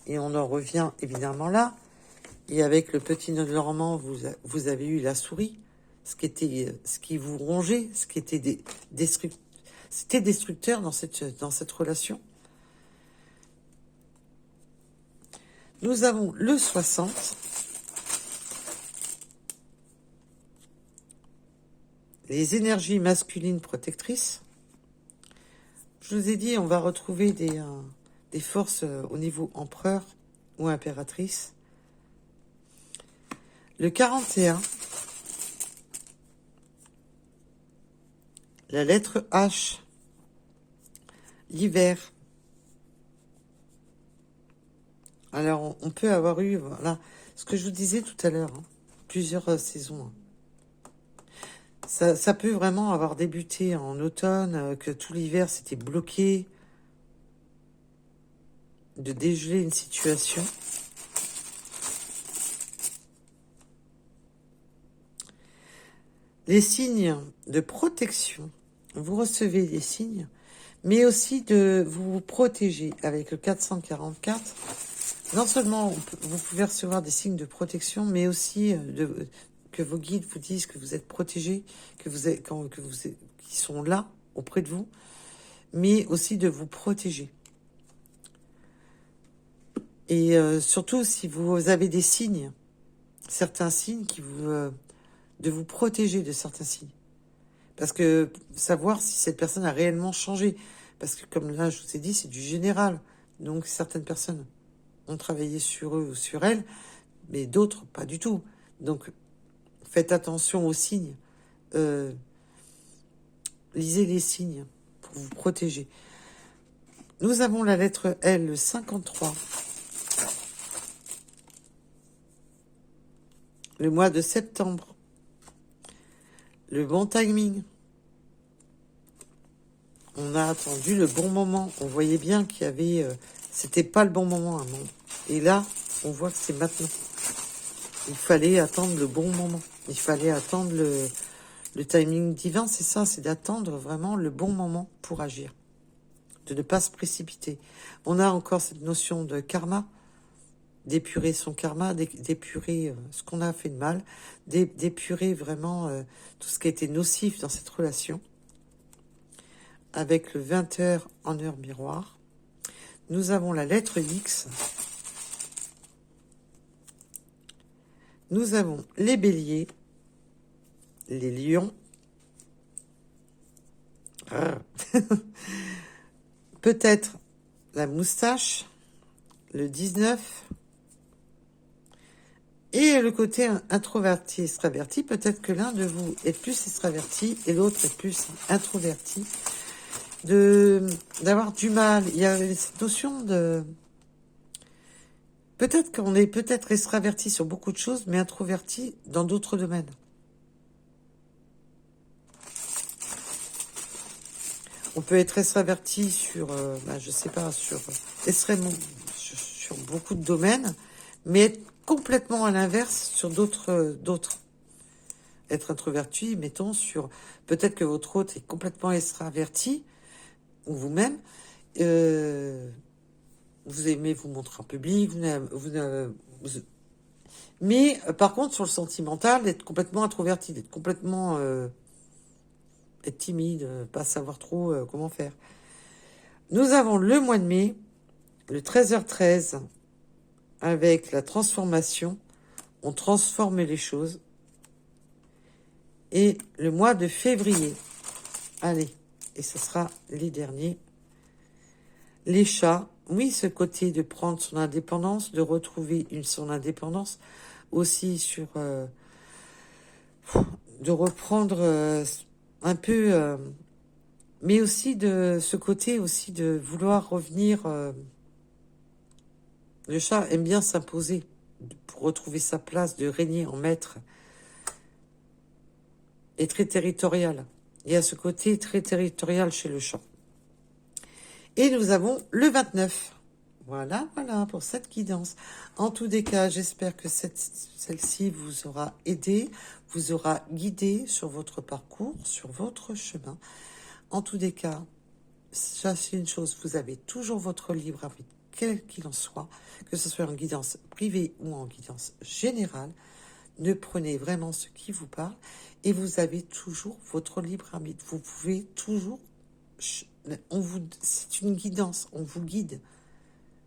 Et on en revient évidemment là. Et avec le petit nœud normand, vous avez eu la souris, ce qui vous rongeait, ce qui était c'était destructeur dans cette relation. Nous avons le 60. Les énergies masculines protectrices. Je vous ai dit, on va retrouver des forces au niveau empereur ou impératrice. Le 41, la lettre H, l'hiver. Alors, on peut avoir eu, voilà, ce que je vous disais tout à l'heure, hein, plusieurs saisons. Ça peut vraiment avoir débuté en automne, que tout l'hiver c'était bloqué, de dégeler une situation. Les signes de protection, vous recevez des signes, mais aussi de vous protéger avec le 444. Non seulement vous pouvez recevoir des signes de protection, mais aussi que vos guides vous disent que vous êtes protégés, qu'ils sont là auprès de vous, mais aussi de vous protéger. Et surtout si vous avez des signes, certains signes de vous protéger de certains signes. Parce que savoir si cette personne a réellement changé. Parce que comme là je vous ai dit, c'est du général. Donc certaines personnes ont travaillé sur eux ou sur elles, mais d'autres pas du tout. Donc faites attention aux signes. Lisez les signes pour vous protéger. Nous avons la lettre L, le 53. Le mois de septembre. Le bon timing. On a attendu le bon moment. On voyait bien qu'il y avait... c'était pas le bon moment à un moment. Et là, on voit que c'est maintenant. Il fallait attendre le bon moment. Il fallait attendre le timing divin, c'est ça, c'est d'attendre vraiment le bon moment pour agir. De ne pas se précipiter. On a encore cette notion de karma, d'épurer son karma, d'épurer ce qu'on a fait de mal, d'épurer vraiment tout ce qui a été nocif dans cette relation. Avec le 20h en heure miroir. Nous avons la lettre X. Nous avons les béliers, les lions, peut-être la moustache, le 19, et le côté introverti, extraverti. Peut-être que l'un de vous est plus extraverti et l'autre est plus introverti. D'avoir du mal. Il y a cette notion de... Peut-être qu'on est peut-être extraverti sur beaucoup de choses, mais introverti dans d'autres domaines. On peut être extraverti sur, je sais pas, extrêmement, sur beaucoup de domaines, mais être complètement à l'inverse sur d'autres. Être introverti, mettons, sur... Peut-être que votre hôte est complètement extraverti, ou vous-même, vous aimez vous montrer en public, mais par contre sur le sentimental, d'être complètement introverti, d'être complètement être timide, pas savoir trop comment faire. Nous avons le mois de mai, le 13h13, avec la transformation, on transforme les choses, et le mois de février, allez, et ce sera les derniers. Les chats, oui, ce côté de prendre son indépendance, de retrouver son indépendance, aussi sur... de reprendre un peu... mais aussi de ce côté aussi de vouloir revenir... le chat aime bien s'imposer pour retrouver sa place, de régner en maître, est très territorial. Il y a ce côté très territorial chez le chat. Et nous avons le 29. Voilà, voilà, pour cette guidance. En tous les cas, j'espère que celle-ci vous aura aidé, vous aura guidé sur votre parcours, sur votre chemin. En tous les cas, sachez une chose, vous avez toujours votre libre arbitre, quel qu'il en soit, que ce soit en guidance privée ou en guidance générale. Ne prenez vraiment ce qui vous parle et vous avez toujours votre libre arbitre. Vous pouvez toujours, c'est une guidance, on vous guide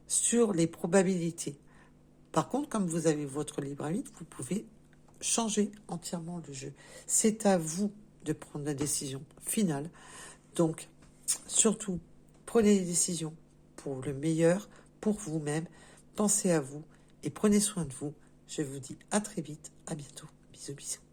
sur les probabilités. Par contre, comme vous avez votre libre arbitre, vous pouvez changer entièrement le jeu. C'est à vous de prendre la décision finale. Donc, surtout, prenez les décisions pour le meilleur, pour vous-même. Pensez à vous et prenez soin de vous. Je vous dis à très vite, à bientôt. Bisous, bisous.